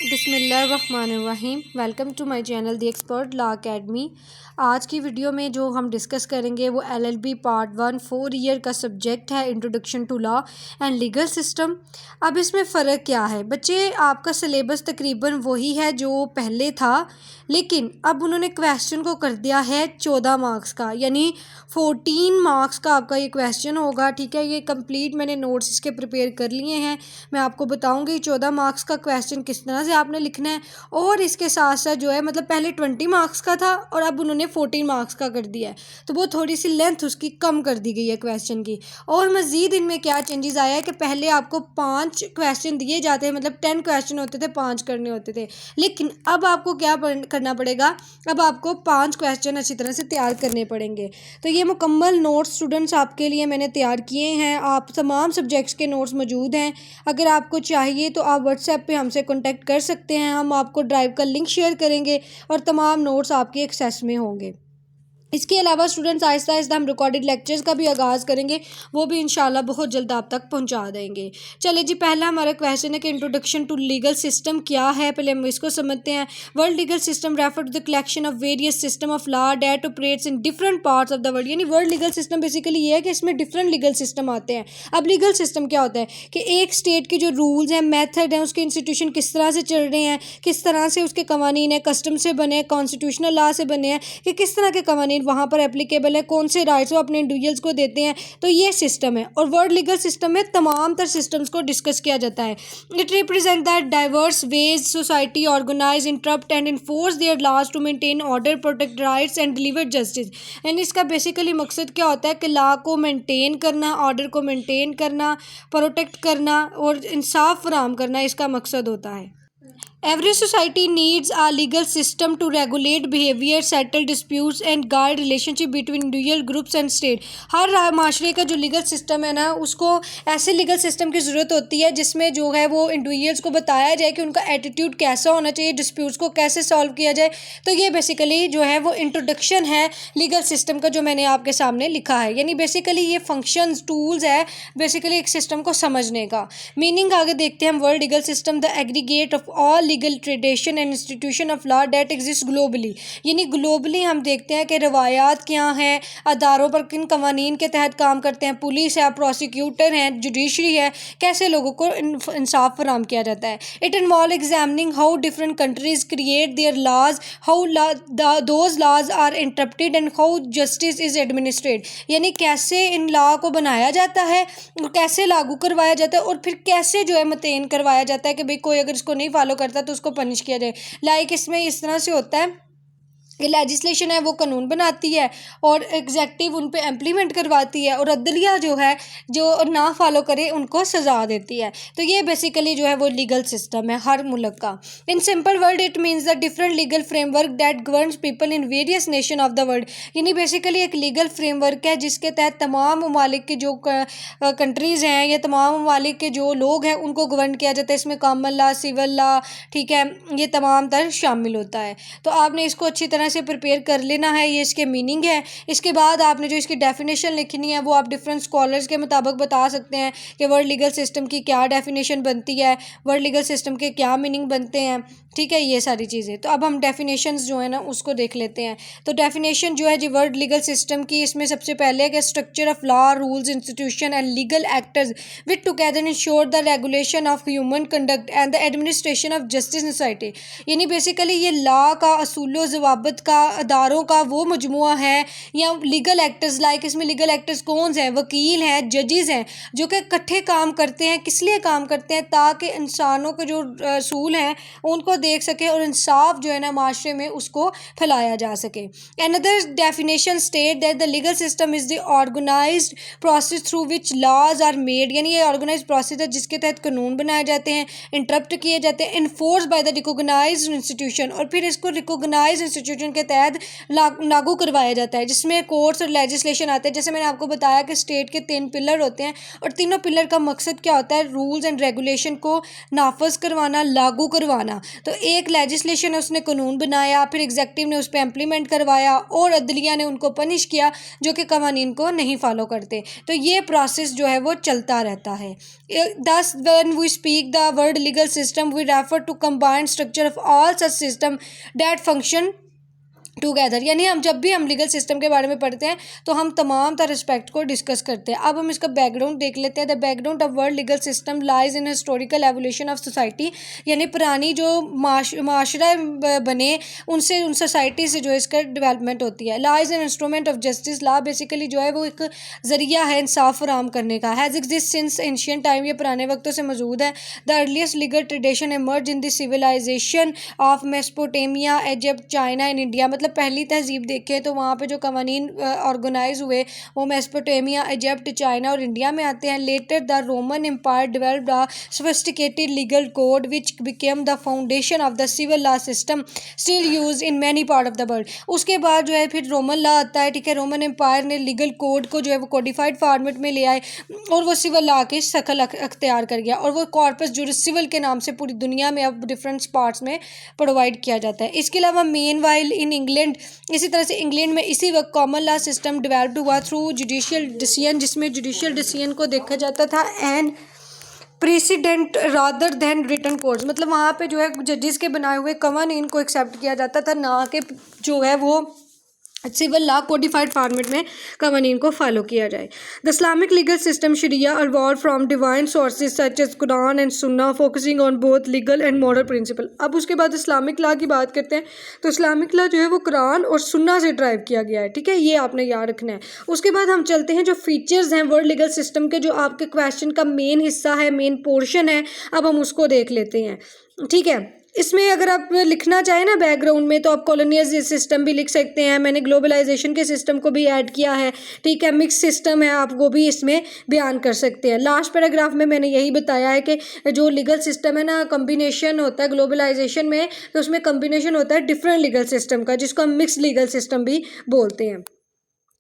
बिस्मिल्लाहिर्रहमानिर्रहीम। Welcome to my channel the expert law academy. आज की वीडियो में जो हम डिस्कस करेंगे वो LLB पार्ट 1 4 ईयर का सब्जेक्ट है, introduction to law and legal system. अब इसमें फ़र्क क्या है बच्चे, आपका सिलेबस तकरीबन वही है जो पहले था, लेकिन अब उन्होंने क्वेश्चन को कर दिया है 14 मार्क्स का, यानी 14 मार्क्स का आपका ये क्वेश्चन होगा। ठीक है, ये कंप्लीट मैंने नोट्स इसके प्रिपेयर कर लिए हैं। मैं आपको बताऊंगी 14 मार्क्स का क्वेश्चन किस तरह से आपने लिखना है। और इसके साथ साथ जो है मतलब पहले 20 मार्क्स का था और अब उन्होंने 14 मार्क्स का कर दिया है, तो वो थोड़ी सी लेंथ उसकी कम कर दी गई है क्वेश्चन की। और मज़ीद इनमें क्या चेंजेस आया है कि पहले आपको 5 क्वेश्चन दिए जाते हैं, मतलब 10 क्वेश्चन होते थे, 5 करने होते थे, लेकिन अब आपको क्या करना पड़ेगा, अब आपको 5 क्वेश्चन अच्छी तरह से तैयार करने पड़ेंगे। तो ये मुकम्मल नोट्स स्टूडेंट्स आपके लिए मैंने तैयार किए हैं। आप तमाम सब्जेक्ट्स के नोट्स मौजूद हैं। अगर आपको चाहिए तो आप व्हाट्सएप पे हमसे कांटेक्ट कर सकते हैं। हम आपको ड्राइव का लिंक शेयर करेंगे और तमाम नोट्स आपके एक्सेस में होंगे। इसके अलावा स्टूडेंट्स आहिस्ता आहिस्ता हम रिकॉर्डेड लेक्चर्स का भी आगाज़ करेंगे, वो भी इंशाल्लाह बहुत जल्द आप तक पहुंचा देंगे। चलिए जी, पहला हमारा क्वेश्चन है कि इंट्रोडक्शन टू लीगल सिस्टम क्या है। पहले हम इसको समझते हैं। World legal system refer to the collection of various system of law that operates in different parts of the world. यानी वर्ल्ड लीगल सिस्टम बेसिकली ये है कि इसमें डिफरेंट लीगल सिस्टम आते हैं। अब लीगल सिस्टम क्या होता है कि एक स्टेट के जो रूल्स हैं, मेथड हैं, उसके इंस्टीट्यूशन किस तरह से चल रहे हैं, किस तरह से उसके कवानीन है, कस्टम से बने हैं, कॉन्स्टिट्यूशनल लॉ से बने हैं, कि किस तरह के कवानीन वहाँ पर एप्लीकेबल है, कौन से राइट्स वो अपने इंडिविजुअल्स को देते हैं। तो ये सिस्टम है और वर्ल्ड लीगल सिस्टम में तमाम तर सिस्टम्स को डिस्कस किया जाता है। It represent that diverse ways society organise, interpret and enforce their laws to maintain order, protect rights and deliver justice. And इसका बेसिकली मकसद क्या होता है कि लॉ को मेंटेन करना, ऑर्डर को मेंटेन करना, प्रोटेक्ट करना और इंसाफ फराहम करना, इसका मकसद होता है। Every society needs a legal system to regulate behavior, settle disputes and guide relationship between individual groups and state। हर माशरे का जो लीगल सिस्टम है ना, उसको ऐसे लीगल सिस्टम की ज़रूरत होती है जिसमें जो है वो इंडिविजुअल्स को बताया जाए कि उनका एटीट्यूड कैसा होना चाहिए, डिस्प्यूट्स को कैसे सॉल्व किया जाए। तो ये बेसिकली जो है वो इंट्रोडक्शन है लीगल सिस्टम का, जो मैंने आपके सामने लिखा है। यानी बेसिकली ये फंक्शंस, टूल्स है बेसिकली एक सिस्टम को समझने का। मीनिंग आगे देखते हैं हम। World legal system the aggregate of all legal tradition and institution of law that exist globally. यानी ग्लोबली हम देखते हैं कि रवायात क्या हैं, अदारों पर किन कवानीन के तहत काम करते हैं, पुलिस है, प्रोसिक्यूटर हैं, जुडिशरी है, कैसे लोगों को इंसाफ फराहम किया जाता है। It involve examining how different countries create their laws, how those laws are interpreted and how justice is administrate. यानी कैसे इन लॉ को बनाया जाता है और कैसे लागू करवाया जाता है और फिर कैसे जो है मेंटेन करवाया जाता है कि भाई कोई अगर इसको नहीं फॉलो करता तो उसको पनिश किया जाए। लाइक इसमें इस तरह से होता है कि लेजिस्लेशन है वो कानून बनाती है और एग्जेक्टिव उन पे इम्प्लीमेंट करवाती है और अदलिया जो है जो ना फॉलो करे उनको सज़ा देती है। तो ये बेसिकली जो है वो लीगल सिस्टम है हर मुल्क का। In simple word it means the different legal framework that governs people in various nation of the world. यानी बेसिकली एक लीगल फ्रेमवर्क है जिसके तहत तमाम ममालिक के जो कंट्रीज़ हैं या तमाम ममालिक के जो लोग हैं उनको गवर्न किया जाता है। इसमें कॉमन लॉ, सिविल लॉ, ठीक है, ये तमाम तर शामिल होता है। तो आपने इसको अच्छी तरह से प्रिपेयर कर लेना है। ये इसके मीनिंग है। इसके बाद आपने जो इसकी डेफिनेशन लिखनी है वो आप डिफरेंट स्कॉलर्स के मुताबिक बता सकते हैं कि वर्ल्ड लीगल सिस्टम की क्या डेफिनेशन बनती है, वर्ल्ड लीगल सिस्टम के क्या मीनिंग बनते हैं, ठीक है, ये सारी चीज़ें। तो अब हम डेफिनेशंस जो है ना उसको देख लेते हैं। तो डेफिनेशन जो है जी वर्ल्ड लीगल सिस्टम की, इसमें सबसे पहले कि structure of law, rules, institution and legal actors with together ensure the regulation of human conduct and the administration of justice in society. यानी बेसिकली ये लॉ का, असूलो ज़वाबित का, अदारों का वो मजमुआ है या लीगल एक्टर्स। लाइक इसमें लीगल एक्टर्स कौन से हैं, वकील हैं, जजेस हैं, जो कि इकट्ठे काम करते हैं। किस लिए काम करते हैं? ताकि इंसानों के जो असूल हैं उनको देख सके और इंसाफ जो है ना माशरे में उसको फैलाया जा सके। Another definition state that the legal system is the organised process through which laws are made. यानी ये ऑर्गेनाइज प्रोसेस है जिसके तहत कानून बनाए जाते हैं, इंटरप्ट किए जाते हैं, enforce by the recognised institution. और फिर इसको रिकॉग्नाइज्ड इंस्टीट्यूशन कॉन्स्टिट्यूशन के तहत लागू करवाया जाता है, जिसमें कोर्ट्स और लेजिस्लेशन आते हैं। जैसे मैंने आपको बताया कि स्टेट के 3 पिलर होते हैं और तीनों पिलर का मकसद क्या होता है, रूल्स एंड रेगुलेशन को नाफज करवाना, लागू करवाना। तो एक लेजिस्लेशन है, उसने कानून बनाया, फिर एग्जेक्टिव ने उस पर इम्प्लीमेंट करवाया और अदलिया ने उनको पनिश किया जो कि कवानीन को नहीं फॉलो करते। तो ये प्रोसेस जो है वो चलता रहता है। Thus, when we speak the word legal system, we refer to combined structure of all such system that function together. यानी जब भी हम लीगल सिस्टम के बारे में पढ़ते हैं तो हम तमाम तरह एस्पेक्ट को डिस्कस करते हैं। अब हम इसका बैकग्राउंड देख लेते हैं। The background of world legal system lies in historical evolution of society, यानी पुरानी जो माशरा बने उनसे, उन सोसाइटी से जो है इसका डेवलपमेंट होती है। Lies in instrument of justice, law basically जो है वो एक ज़रिया है इंसाफ फराहम करने का। Has exist since ancient time, ये पुराने वक्तों से मौजूद है। The earliest legal tradition emerge in the civilisation of Mesopotamia, Egypt, China and India. मतलब पहली तहजीब देखें तो वहाँ पे जो कवानीन ऑर्गेनाइज हुए वो मेसोपोटामिया, इजिप्ट, चाइना और इंडिया में आते हैं। Later the Roman empire developed a sophisticated legal code which became the foundation of the civil law system still used in many part of the world. उसके बाद जो है फिर रोमन लॉ आता है, ठीक है। रोमन एम्पायर ने लीगल कोड को जो है वो कोडिफाइड फॉर्मेट में ले आए और वो सिविल लॉ की शक्ल अख्तियार कर गया और वो कॉर्पस जुरिस सिविल के नाम से पूरी दुनिया में अब डिफरेंट पार्ट्स में प्रोवाइड किया जाता है। इसके अलावा मेन वाइल इन इंग्लैंड, इसी तरह से इंग्लैंड में इसी वक्त कॉमन लॉ सिस्टम डेवलप्ड हुआ थ्रू जुडिशियल डिसीजन, जिसमें जुडिशियल डिसीजन को देखा जाता था and precedent rather than written codes. मतलब वहाँ पे जो है जजेस के बनाए हुए कवानीन को एक्सेप्ट किया जाता था, ना कि जो है वो सिविल लॉ कोडिफाइड फॉर्मेट में कवानीन को फॉलो किया जाए। द इस्लामिक लीगल सिस्टम शरिया evolve from divine sources such as कुरान एंड सुन्ना, focusing on both legal and moral principle. अब उसके बाद इस्लामिक लॉ की बात करते हैं तो इस्लामिक लॉ जो है वो कुरान और सुन्ना से ड्राइव किया गया है, ठीक है। ये आपने याद रखना है। उसके बाद हम चलते हैं जो फीचर्स हैं वर्ल्ड लीगल सिस्टम के, जो आपके क्वेश्चन का मेन हिस्सा है, मेन पोर्शन है। अब हम उसको देख लेते हैं, ठीक है। इसमें अगर आप लिखना चाहें ना बैकग्राउंड में तो आप कॉलोनियल सिस्टम भी लिख सकते हैं। मैंने ग्लोबलाइजेशन के सिस्टम को भी ऐड किया है, ठीक है। मिक्स सिस्टम है, आप वो भी इसमें बयान कर सकते हैं। लास्ट पैराग्राफ में मैंने यही बताया है कि जो लीगल सिस्टम है ना, कम्बिनेशन होता है ग्लोबलाइजेशन में, तो उसमें कम्बिनेशन होता है डिफरेंट लीगल सिस्टम का, जिसको हम मिक्स लीगल सिस्टम भी बोलते हैं।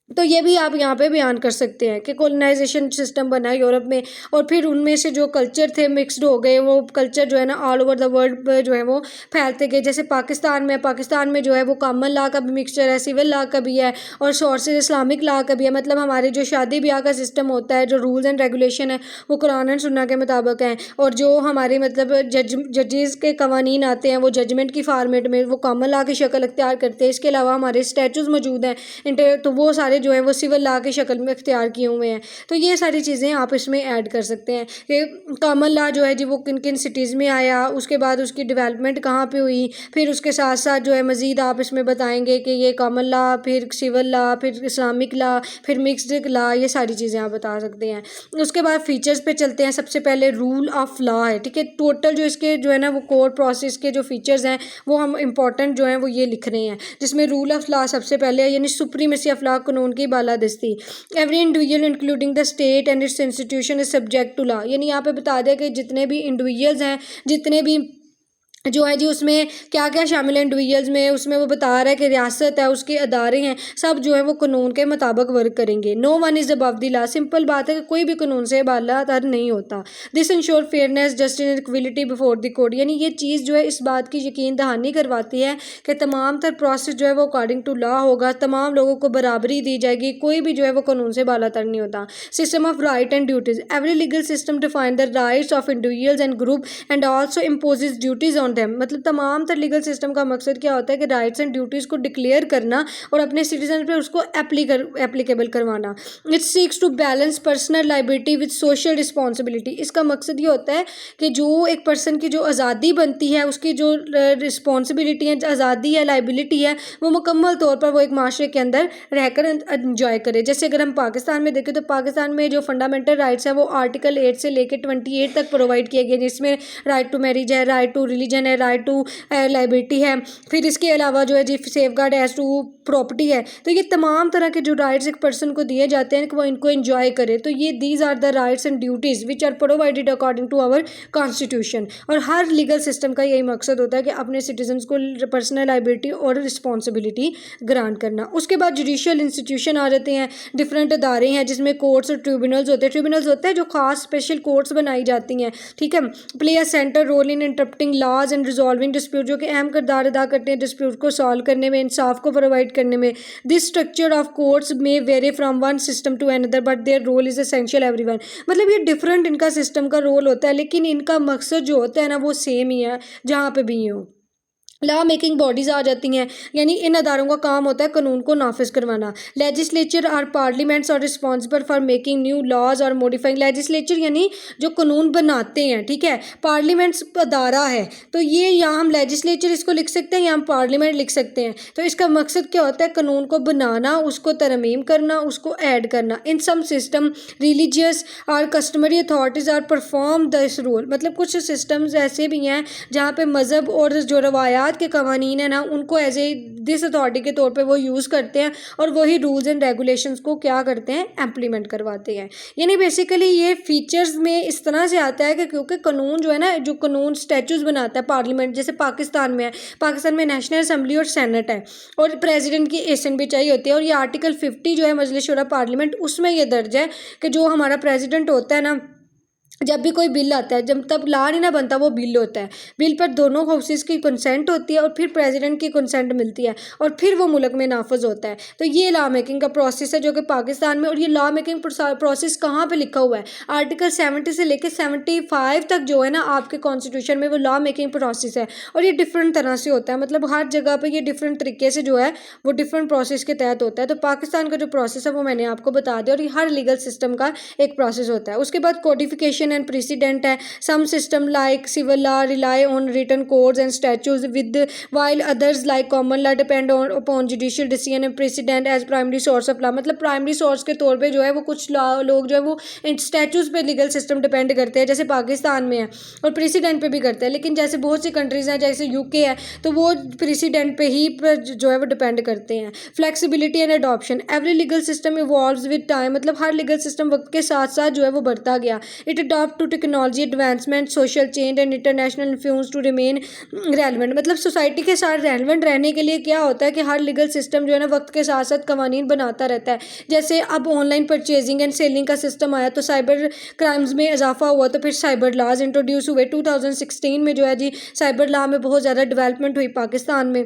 तो ये भी आप यहाँ पे बयान कर सकते हैं कि कॉलोनाइजेशन सिस्टम बना यूरोप में और फिर उनमें से जो कल्चर थे मिक्सड हो गए, वो कल्चर जो है ना ऑल ओवर द वर्ल्ड जो है वो फैलते गए। जैसे पाकिस्तान में जो है वो कॉमन लॉ का भी मिक्सचर है, सिविल लॉ का भी है और सोर्सेज इस्लामिक लॉ का भी है। मतलब हमारे जो शादी ब्याह का सिस्टम होता है, जो रूल्स एंड रेगुलेशन है वो कुरान एंड सुन्ना के मुताबिक हैं और जो हमारे मतलब जजेस के कवानीन आते हैं वो जजमेंट की फॉर्मेट में वो कॉमन लॉ की शक्ल अख्तियार करते हैं। इसके अलावा हमारे स्टैचूज मौजूद हैं, तो वो सारे जो है वो सिविल लॉ की शक्ल में अख्तियार किए हुए हैं। तो ये सारी चीज़ें आप इसमें ऐड कर सकते हैं कि कॉमन लॉ जो है जी वो किन किन सिटीज़ में आया, उसके बाद उसकी डेवलपमेंट कहाँ पे हुई, फिर उसके साथ साथ जो है मज़ीद आप इसमें बताएंगे कि ये कॉमन लॉ, फिर सिविल लॉ, फिर इस्लामिक लॉ, फिर मिक्सड लॉ, ये सारी चीज़ें आप बता सकते हैं। उसके बाद फीचर्स पे चलते हैं। सबसे पहले रूल ऑफ लॉ है, ठीक है। टोटल जो इसके जो है ना वो कोर्ट प्रोसेस के जो फीचर्स हैं वो हम इंपॉर्टेंट जो हैं वो ये लिख रहे हैं, जिसमें रूल ऑफ लॉ सबसे पहले है, यानी सुप्रीमेसी ऑफ लॉ, कानून की बालादस्ती। Every individual including the state and its institution is subject to law. यानी यहाँ पे बता दें कि जितने भी इंडिविजुअल्स हैं, जितने भी जो है जी उसमें क्या क्या शामिल है इंडिविजुअल्स में, उसमें वो बता रहा है कि रियासत है, उसके अदारे हैं, सब जो है वो कानून के मुताबिक वर्क करेंगे। No one is above the law. Simple बात है कि कोई भी कानून से बालातर नहीं होता। This ensure fairness, justice and equality before the court. यानी ये चीज़ जो है इस बात की यकीन दहानी करवाती है कि तमाम तर प्रोसेस जो है वो अकॉर्डिंग टू लॉ होगा, तमाम लोगों को बराबरी दी जाएगी, कोई भी जो है वो कानून से बालातर नहीं होता। System of right and duties. Every legal system define the rights of individuals and group and also imposes duties on them. मतलब तमाम तर लीगल सिस्टम का मकसद क्या होता है कि राइट्स एंड ड्यूटीज़ को डिक्लेयर करना और अपने सिटीजन पे उसको एप्लीकेबल करवाना। It seeks to balance personal liability with social responsibility. इसका मकसद ये होता है कि जो एक पर्सन की जो आज़ादी बनती है, उसकी जो रिस्पॉन्सिबिलिटी है, आज़ादी है, लाइबिलिटी है, वो मुकम्मल तौर पर वो एक माशरे के अंदर रहकर इंजॉय करे। जैसे अगर हम पाकिस्तान में देखें तो पाकिस्तान में जो फंडामेंटल राइट्स हैं वो आर्टिकल 8 से लेकर 28 तक प्रोवाइड किए गए, जिसमें राइट टू मैरिज है, राइट टू रिलीजन डिसीजन है, राइट टू लाइबिलिटी है, फिर इसके अलावा जो है जी safeguard as to property है। तो ये तमाम तरह के जो राइट्स एक पर्सन को दिए जाते हैं कि वो इनको एंजॉय करे। तो ये these are the rights and duties which are provided according to our constitution. और हर लीगल सिस्टम का यही मकसद होता है कि अपने सिटीजन्स को पर्सनल लाइबिलिटी और रिस्पॉन्सिबिलिटी ग्रांट करना। उसके बाद जुडिशियल इंस्टीट्यूशन आ जाते हैं, डिफरेंट अदारे हैं जिसमें कोर्ट्स और ट्रिब्यूनल्स होते हैं। ट्रिब्यूनल्स होते हैं जो खास स्पेशल कोर्ट्स बनाई जाती हैं, ठीक है। Play a centre role in interpreting laws and resolving dispute, जो कि अहम किरदार अदा करते हैं डिस्प्यूट को सॉल्व करने में, इंसाफ को प्रोवाइड करने में। This structure of courts may vary from one system to another but their role is essential everyone. मतलब ये डिफरेंट इनका सिस्टम का रोल होता है, लेकिन इनका मकसद जो होता है ना वो सेम ही है जहाँ पे भी हो। लॉ मेकिंग बॉडीज़ आ जाती हैं, यानी इन अदारों का काम होता है कानून को नाफिज करवाना। लेजिस्लेचर और parliaments are responsible for making new laws और मॉडिफाइंग। लेजिस्लेचर यानी जो कानून बनाते हैं, ठीक है। पार्लियामेंट्स अदारा है, तो ये यहाँ हम लेजिस्लेचर इसको लिख सकते हैं या हम पार्लियामेंट लिख सकते हैं। तो इसका मकसद क्या होता है, कानून को बनाना, उसको तरमीम करना, उसको ऐड करना। इन सम सिस्टम रिलीजियस और customary authorities are perform this role. मतलब कुछ सिस्टम्स ऐसे भी हैं जहाँ पे मज़हब और जो रवायात के कवानीन है ना उनको एज ए दिस अथॉरिटी के तौर पे वो यूज़ करते हैं और वही रूल्स एंड रेगुलेशंस को क्या करते हैं, इम्प्लीमेंट करवाते हैं। यानी बेसिकली ये फीचर्स में इस तरह से आता है कि क्योंकि कानून जो है ना, जो कानून स्टैचूज बनाता है पार्लियामेंट, जैसे पाकिस्तान में है, पाकिस्तान में नेशनल असम्बली और सेनेट है और प्रेसिडेंट की एसेंट भी चाहिए होती है। और ये आर्टिकल 50 जो है मजलिस शुरा पार्लियामेंट, उसमें ये दर्ज है कि जो हमारा प्रेसिडेंट होता है ना, जब भी कोई बिल आता है, जब तब लॉ नहीं ना बनता, वो बिल होता है। बिल पर दोनों हाउसेस की कंसेंट होती है और फिर प्रेसिडेंट की कंसेंट मिलती है और फिर वो मुल्क में नाफज होता है। तो ये लॉ मेकिंग का प्रोसेस है जो कि पाकिस्तान में। और ये लॉ मेकिंग प्रोसेस कहाँ पे लिखा हुआ है, आर्टिकल 70 से लेकर 75 तक जो है ना आपके कॉन्स्टिट्यूशन में वो लॉ मेकिंग प्रोसेस है। और ये डिफरेंट तरह से होता है, मतलब हर जगह पर ये डिफरेंट तरीके से जो है वो डिफरेंट प्रोसेस के तहत होता है। तो पाकिस्तान का जो प्रोसेस है वो मैंने आपको बता दिया, और ये हर लीगल सिस्टम का एक प्रोसेस होता है। उसके बाद कोडिफिकेशन एंड प्रेसिडेंट है। Some system like civil law rely on written codes and statutes with while others like common law depend on upon judicial decision and precedent as primary source of law. मतलब primary source के तौर पे जो है वो कुछ लोग जो है वो स्टैट्यूज पे लीगल सिस्टम डिपेंड करते हैं, जैसे पाकिस्तान में है, और प्रेसिडेंट पे भी करते हैं। लेकिन जैसे बहुत सी कंट्रीज़ हैं जैसे यूके है, तो वो प्रेसिडेंट पे ही जो है वो डिपेंड करते हैं। Flexibility and adoption, every legal system evolves with time. मतलब हर लीगल सिस्टम वक्त के साथ साथ जो है वो बढ़ता गया। It adopt to technology advancement, social change and international influence to remain relevant. मतलब सोसाइटी के साथ रेलिवेंट रहने के लिए क्या होता है कि हर लीगल सिस्टम जो है ना वक्त के साथ साथ कवानीन बनाता रहता है। जैसे अब ऑनलाइन परचेजिंग एंड सेलिंग का सिस्टम आया तो साइबर क्राइम्स में इजाफा हुआ, तो फिर साइबर लॉज इंट्रोड्यूस हुए। 2016 में जो है जी साइबर लॉ में बहुत ज़्यादा डेवलपमेंट हुई पाकिस्तान में,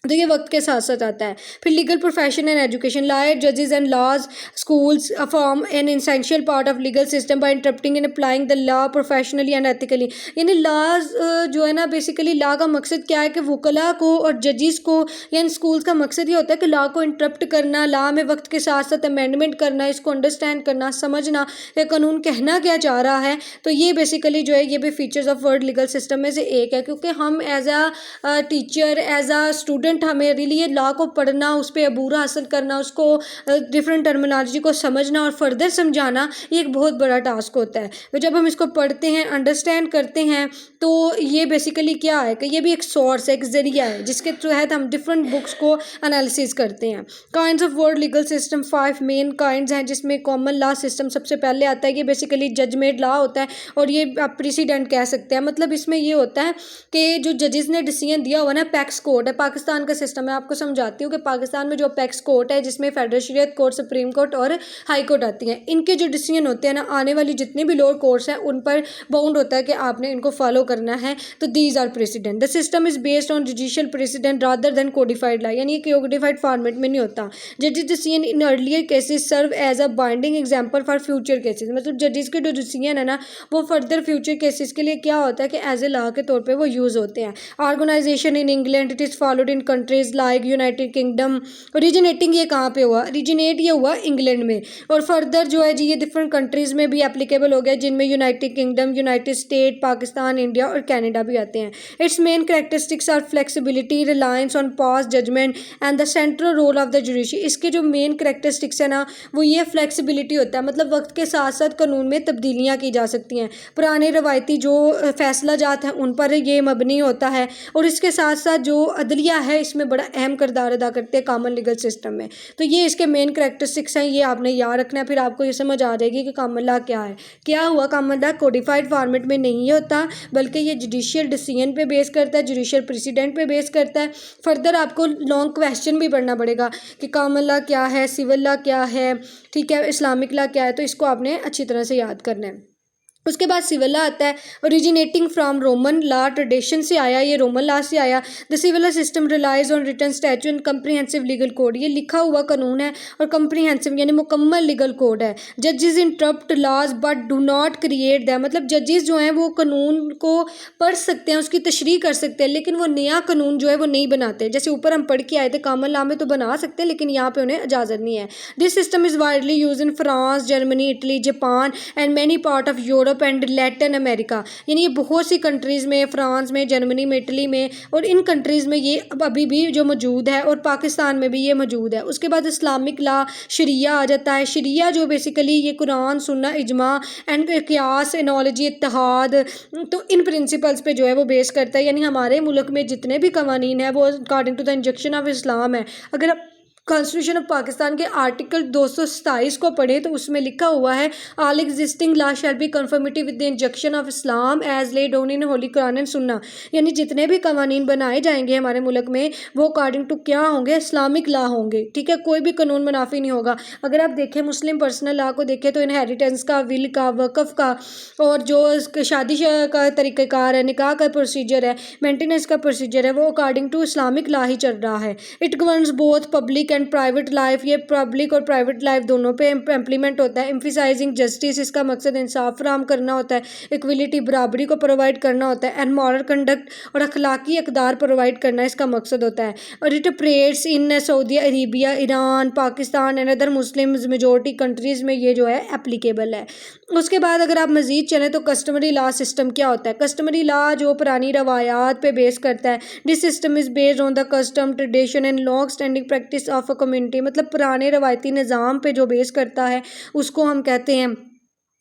तो ये वक्त के साथ साथ आता है। फिर legal profession and education, lawyer जजेस and laws schools form an essential part of legal system by interpreting and applying the law professionally and ethically. यानी लॉज जो है ना बेसिकली लॉ का मकसद क्या है कि वकला को और जजेस को या इन स्कूल्स का मकसद ये होता है कि लॉ को इंटरप्ट करना, लॉ में वक्त के साथ साथ अमेंडमेंट करना, इसको अंडरस्टैंड करना, समझना कि कानून कहना क्या चाह रहा है। तो ये बेसिकली जो है ये भी features of world legal system में से एक है, क्योंकि हम as a teacher as a student हमें रियली ये लॉ को पढ़ना, उस पर अबूरा हासिल करना, उसको डिफरेंट टर्मिनोलॉजी को समझना और फर्दर समझाना, ये एक बहुत बड़ा टास्क होता है। तो जब हम इसको पढ़ते हैं, अंडरस्टैंड करते हैं, तो ये बेसिकली क्या है कि ये भी एक सोर्स है, एक जरिया है जिसके तहत हम डिफरेंट बुक्स को एनालिसिस करते हैं। Kinds of world legal system 5 main kinds हैं, जिसमें कॉमन लॉ सिस्टम सबसे पहले आता है। ये बेसिकली जजमेंट लॉ होता है और ये आप प्रेसिडेंट कह सकते हैं। मतलब इसमें ये होता है कि जो जजेस ने डिसीजन दिया हुआ ना, पैक्स कोर्ट है, पाकिस्तान का सिस्टम है। आपको समझाती हूँ कि पाकिस्तान में जो पैक्स कोर्ट है जिसमें फेडरल शरीयत कोर्ट, सुप्रीम कोर्ट और हाई कोर्ट आती हैं, इनके जो डिसीजन होते हैं ना, आने वाली जितने भी लोअर कोर्ट्स हैं उन पर बाउंड होता है कि आपने इनको फॉलो करना है। तो these are precedent. The system is based on judicial precedent rather than codified law, यानी कोडिफाइड फॉर्मेट में नहीं होता। जजेस decision in earlier cases serve as a binding example for future cases. मतलब जजेस के जो डिसीजन है ना वो फर्दर फ्यूचर केसेस के लिए क्या होता है कि एज ए लॉ के तौर पर वो यूज़ होते हैं। Organisation in England, it is followed in countries like United Kingdom. Originating ये कहाँ पे हुआ, ओरिजिनेट ये हुआ इंग्लैंड में, और फर्दर जो है जी ये डिफरेंट कंट्रीज़ में भी एप्लीकेबल हो गया, जिनमें United Kingdom, United State, Pakistan, India और कनाडा भी आते हैं। Its main characteristics are flexibility, reliance on past judgment and the central role of the judiciary. इसके जो मेन कैरेक्टरिस्टिक्स है ना वो ये फ्लेक्सिबिलिटी होता है, मतलब वक्त के साथ साथ कानून में तब्दीलियाँ की जा सकती हैं। पुराने रवायती जो फैसला जात हैं उन पर ये मबनी होता है, और इसके साथ साथ जो अदलिया है इसमें बड़ा अहम किरदार अदा करते हैं कॉमन लीगल सिस्टम में। तो ये इसके मेन कैरेक्टरिस्टिक्स हैं, ये आपने याद रखना है, फिर आपको ये समझ आ जाएगी कि कॉमन लॉ क्या है। क्या हुआ, कॉमन लॉ कोडिफाइड फॉर्मेट में नहीं होता, बल्कि ये जुडिशियल डिसीजन पे बेस करता है, जुडिशियल प्रेसिडेंट पे बेस करता है। फर्दर आपको लॉन्ग क्वेश्चन भी पढ़ना पड़ेगा कि कॉमन लॉ क्या है, सिविल लॉ क्या है, ठीक है, इस्लामिक लॉ क्या है, तो इसको आपने अच्छी तरह से याद करना है। उसके बाद सिविल लॉ आता है, originating from Roman law tradition से आया, ये रोमन लॉ से आया। The civil law system relies on written statute and comprehensive legal code, ये लिखा हुआ कानून है और कम्प्रीहेंसिव यानी मुकम्मल लीगल कोड है। जजेस interpret laws but do not create them, मतलब जजेस जो हैं वो कानून को पढ़ सकते हैं, उसकी तशरीह कर सकते हैं, लेकिन वो नया कानून जो है वो नहीं बनाते। जैसे ऊपर हम पढ़ के आए थे, कॉमन लॉ में तो बना सकते हैं, लेकिन यहाँ पे उन्हें इजाज़त नहीं है। This system is widely use in France, Germany, Italy, Japan and many part of Europe and Latin America, यानी ये बहुत सी कंट्रीज़ में, फ्रांस में, जर्मनी में, इटली में, और इन कंट्रीज़ में ये अभी भी जो मौजूद है, और पाकिस्तान में भी ये मौजूद है। उसके बाद इस्लामिक लॉ शरिया आ जाता है। शरिया जो बेसिकली ये कुरान, सुन्ना, इजमा एंड कियास, एनोलॉजी, इत्तेहाद, तो इन प्रिंसिपल्स पे जो है वो बेस करता है, यानी हमारे मुल्क में जितने भी कवानीन है वो according to the injunction of Islam है। अगर आप कॉन्स्टिट्यूशन ऑफ पाकिस्तान के आर्टिकल 227 को पढ़े तो उसमें लिखा हुआ है, all existing law shall be conformative with the injunction of Islam as laid down in holy Quran and Sunnah, यानी जितने भी कवानीन बनाए जाएंगे हमारे मुल्क में वो अकॉर्डिंग टू क्या होंगे, इस्लामिक लॉ होंगे, ठीक है, कोई भी कानून मुनाफी नहीं होगा। अगर आप देखें मुस्लिम पर्सनल लॉ को देखें तो इनहेरिटेंस का, विल का, वक़्फ़ का, और जो शादी का तरीक़ाकार है, निकाह का प्रोसीजर है, मेंटेनेंस का प्रोसीजर है, वो अकॉर्डिंग टू इस्लामिक लॉ ही चल रहा है। It governs both public and private life, ये पब्लिक और प्राइवेट लाइफ दोनों पे इम्प्लीमेंट होता है। एम्फिसाइजिंग जस्टिस, इसका मकसद इंसाफ फराहम करना होता है, इक्वलिटी, बराबरी को प्रोवाइड करना होता है, एंड मॉरल कंडक्ट और अखलाकी इक़दार प्रोवाइड करना इसका मकसद होता है। और it operates in Saudi Arabia, Iran, Pakistan and other Muslim majority countries में ये जो है एप्लीकेबल है। उसके बाद अगर आप मज़ीद चलें तो कस्टमरी लॉ सिस्टम क्या होता है। कस्टमरी लॉ जो पुरानी रवायात पे बेस करता है। This system is based on the custom, tradition and long standing practice of a community, मतलब पुराने रवायती निज़ाम पे जो बेस करता है उसको हम कहते हैं।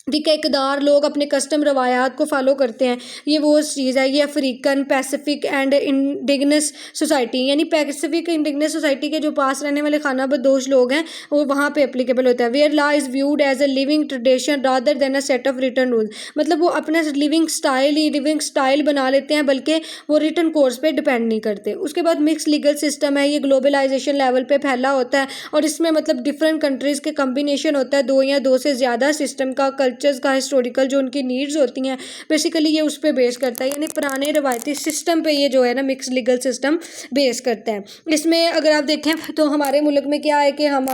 ठीक है, इक़दार लोग अपने कस्टम रवायात को फॉलो करते हैं, ये वो चीज़ है। ये अफ्रीकन, पैसिफिक एंड इंडिगनस सोसाइटी, यानी पैसिफिक इंडिगनस सोसाइटी के जो पास रहने वाले खाना बदोश लोग हैं वो वहाँ पे एप्लीकेबल होता है। Where law is viewed as a living tradition rather than a set of written rule, मतलब वो अपना लिविंग स्टाइल बना लेते हैं, बल्कि वो रिटन कोर्स पे डिपेंड नहीं करते। उसके बाद मिक्स लीगल सिस्टम है, ये ग्लोबलाइजेशन लेवल पे फैला होता है, और इसमें मतलब डिफरेंट कंट्रीज़ के कम्बिनेशन होता है, दो या दो से ज़्यादा सिस्टम का, कल्चर्स का, हिस्टोरिकल जो उनकी नीड्स होती हैं, बेसिकली ये उस पर बेस करता है, यानी पुराने रवायती सिस्टम पे ये जो है ना मिक्स लीगल सिस्टम बेस करता है। इसमें अगर आप देखें तो हमारे मुल्क में क्या है कि हम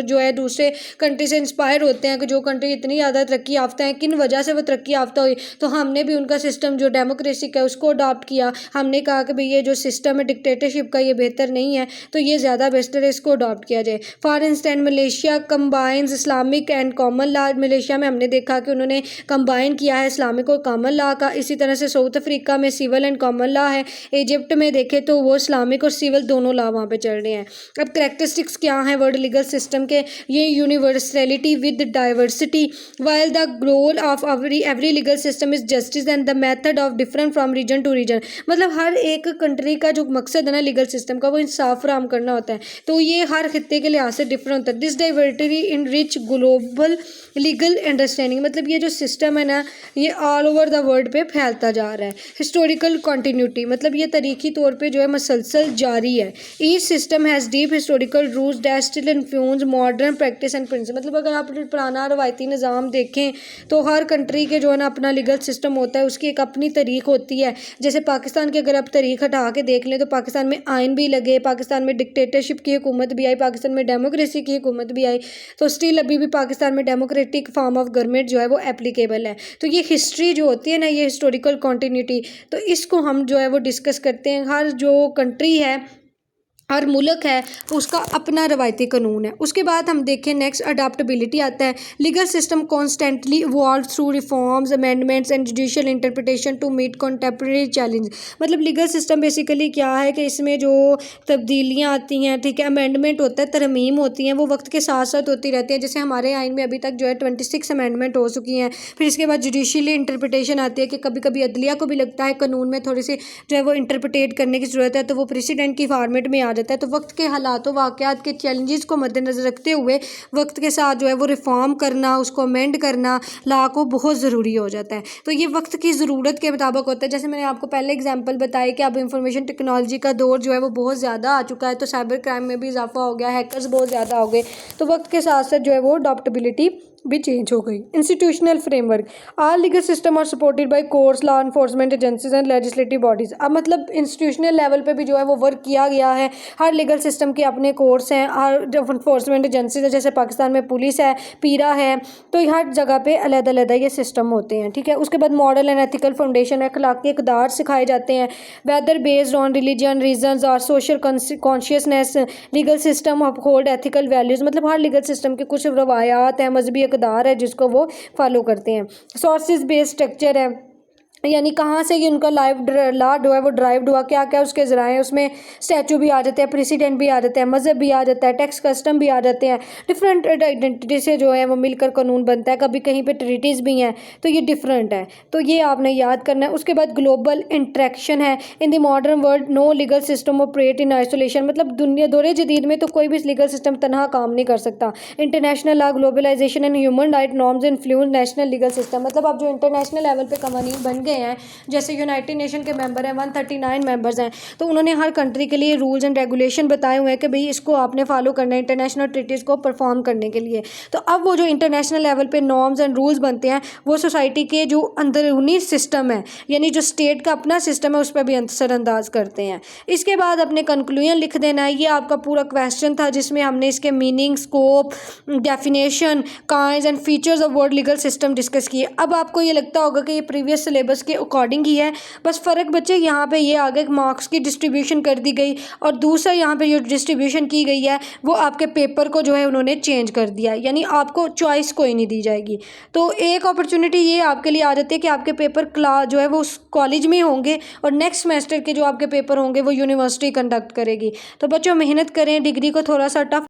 जो है दूसरे कंट्री से इंस्पायर होते हैं कि जो कंट्री इतनी ज़्यादा तरक्की याफ्ता है, किन वजह से वो तरक्की याफ्ता हुई, तो हमने भी उनका सिस्टम जो डेमोक्रेसी का उसको अडॉप्ट किया। हमने कहा कि भाई ये जो सिस्टम है डिक्टेटरशिप का ये बेहतर नहीं है, तो ये ज़्यादा बेहतर है, इसको अडॉप्ट किया जाए। For instance Malaysia combines Islamic and common law, Malaysia में हमने देखा कि उन्होंने कंबाइन किया है इस्लामिक और कॉमन लॉ का। इसी तरह से साउथ अफ्रीका में सिविल एंड कॉमन लॉ है। इजिप्ट में देखें तो वो इस्लामिक और सिविल दोनों लॉ वहाँ पे चल रहे हैं। अब कैरेक्टरिस्टिक्स क्या हैं वर्ल्ड लीगल सिस्टम के, ये universality with diversity, while the goal of every legal system is justice and the method of different from region to region, मतलब हर एक कंट्री का जो मकसद है ना लीगल सिस्टम का वो इंसाफ फराहम करना होता है, तो ये हर खित्ते के लिहाज से डिफरेंट होता है। This diversity in rich global legal understanding, मतलब ये जो सिस्टम है ना ये ऑल ओवर द वर्ल्ड पे फैलता जा रहा है। हिस्टोरिकल कंटिन्यूटी, मतलब ये तारीखी तौर पे जो है मसलसल जारी है। Each system has deep historical roots that still influence modern practice and principle, मतलब अगर आप पुराना रवायती निज़ाम देखें तो हर कंट्री के जो है ना अपना लीगल सिस्टम होता है, उसकी एक अपनी तारीख होती है। जैसे पाकिस्तान की अगर आप तारीख हटा के देख लें तो पाकिस्तान में आइन भी लगे, पाकिस्तान में डिक्टेटरशिप की हुकूमत भी आई, पाकिस्तान में डेमोक्रेसी की हुकूमत भी आई, तो स्टिल अभी भी पाकिस्तान में डेमोक्रेटिक फॉर्म ऑफ गवर्नमेंट जो है वो एप्लीकेबल है। तो ये हिस्ट्री जो होती है ना, ये हिस्टोरिकल कॉन्टिन्यूटी, तो इसको हम जो है वो डिस्कस करते हैं। हर जो कंट्री है हर मुल्क है उसका अपना रवायती कानून है। उसके बाद हम देखें नेक्स्ट अडाप्टेबिलिटी आता है। Legal system constantly evolve through reforms amendments and judicial interpretation to meet contemporary challenge. मतलब लीगल सिस्टम बेसिकली क्या है कि इसमें जो तब्दीलियाँ आती हैं, ठीक है, अमेंडमेंट होता है, तरमीम होती हैं, वो वक्त के साथ साथ होती रहती है। जैसे हमारे आइन में अभी तक जो है 26 अमेंडमेंट हो चुकी हैं। फिर इसके बाद जुडिशियली इंटरप्रिटेशन आती है कि कभी कभी अदलिया को भी लगता है कानून में थोड़ी सी जो है वो इंटरप्रिटेट करने की ज़रूरत है, तो वो प्रेसिडेंट की फॉर्मेट में आ जाता है। तो वक्त के हालातों वाक़यात के चैलेंजेस को मद्देनज़र रखते हुए वक्त के साथ जो है वो रिफॉर्म करना, उसको अमेंड करना लॉ को बहुत ज़रूरी हो जाता है। तो ये वक्त की ज़रूरत के मुताबिक होता है। जैसे मैंने आपको पहले एग्जांपल बताया कि अब इंफॉर्मेशन टेक्नोलॉजी का दौर जो है वो बहुत ज़्यादा आ चुका है, तो साइबर क्राइम में भी इजाफा हो गया, हैकर्स बहुत ज़्यादा हो गए, तो वक्त के साथ साथ जो है वो अडॉप्टेबिलिटी भी चेंज हो गई। Institutional framework, all legal system are supported by courts, law enforcement agencies and legislative bodies. अब मतलब इंस्टीट्यूशनल लेवल पे भी जो है वो वर्क किया गया है। हर लीगल सिस्टम के अपने कोर्ट्स हैं, हर एनफोर्समेंट एजेंसीज है, जैसे पाकिस्तान में पुलिस है, पीरा है, तो हर जगह पे अलग अलग ये सिस्टम होते हैं, ठीक है। उसके बाद मॉरल एंड एथिकल फाउंडेशन, अखलाकी इक़दार सिखाए जाते हैं, whether based on religion reasons और social consciousness. Legal system uphold ethical values, मतलब हर लीगल सिस्टम के कुछ रवायात हैं, मजहबी इक़दार है जिसको वो फॉलो करते हैं। सोर्सेज बेस्ड स्ट्रक्चर है, यानी कहाँ से ये उनका लाइव लॉ जो है वो ड्राइव्ड हुआ, क्या क्या उसके ज़राए हैं, उसमें स्टैचू भी आ जाते हैं, प्रेसिडेंट भी आ जाते हैं, मज़हब भी आ जाता है, टैक्स कस्टम भी आ जाते हैं। डिफरेंट आइडेंटिटी से जो है वो मिलकर कानून बनता है, कभी कहीं पे ट्रीटीज़ भी हैं, तो ये डिफरेंट है, तो ये आपने याद करना है। उसके बाद ग्लोबल इंट्रैक्शन है। In the modern world no legal system operate in isolation, मतलब दुनिया दौरे जदीद में तो कोई भी लीगल सिस्टम तनहा काम नहीं कर सकता। International law, globalization and human right norms influence national legal system, मतलब अब जो इंटरनेशनल लेवल पे कवानीन बन गए हैं, जैसे यूनाइटेड नेशन के मेंबर हैं, 139 मेंबर्स हैं, तो उन्होंने हर कंट्री के लिए रूल्स एंड रेगुलेशन बताए हुए हैं कि भाई इसको आपने फॉलो करना है इंटरनेशनल ट्रीटीज़ को परफॉर्म करने के लिए। तो अब वो जो इंटरनेशनल लेवल पे नॉर्म्स एंड रूल्स बनते हैं वो सोसाइटी के जो अंदरूनी सिस्टम है, यानी जो स्टेट का अपना सिस्टम है, उस पर भी असरअंदाज करते हैं। इसके बाद अपने कंक्लूजन लिख देना है। ये आपका पूरा क्वेश्चन था जिसमें हमने इसके meaning, scope, definition, kinds and features of word legal system discuss किए। अब आपको ये लगता होगा कि ये प्रीवियस सिलेबस के अकॉर्डिंग ही है, बस फ़र्क बच्चे यहाँ पे ये आ गया कि मार्क्स की डिस्ट्रीब्यूशन कर दी गई, और दूसरा यहाँ पे जो डिस्ट्रीब्यूशन की गई है वो आपके पेपर को जो है उन्होंने चेंज कर दिया है, यानी आपको चॉइस कोई नहीं दी जाएगी। तो एक अपॉर्चुनिटी ये आपके लिए आ जाती है कि आपके पेपर क्लास जो है वो कॉलेज में होंगे, और नेक्स्ट सेमेस्टर के जो आपके पेपर होंगे वो यूनिवर्सिटी कंडक्ट करेगी। तो बच्चों मेहनत करें, डिग्री को थोड़ा सा टफ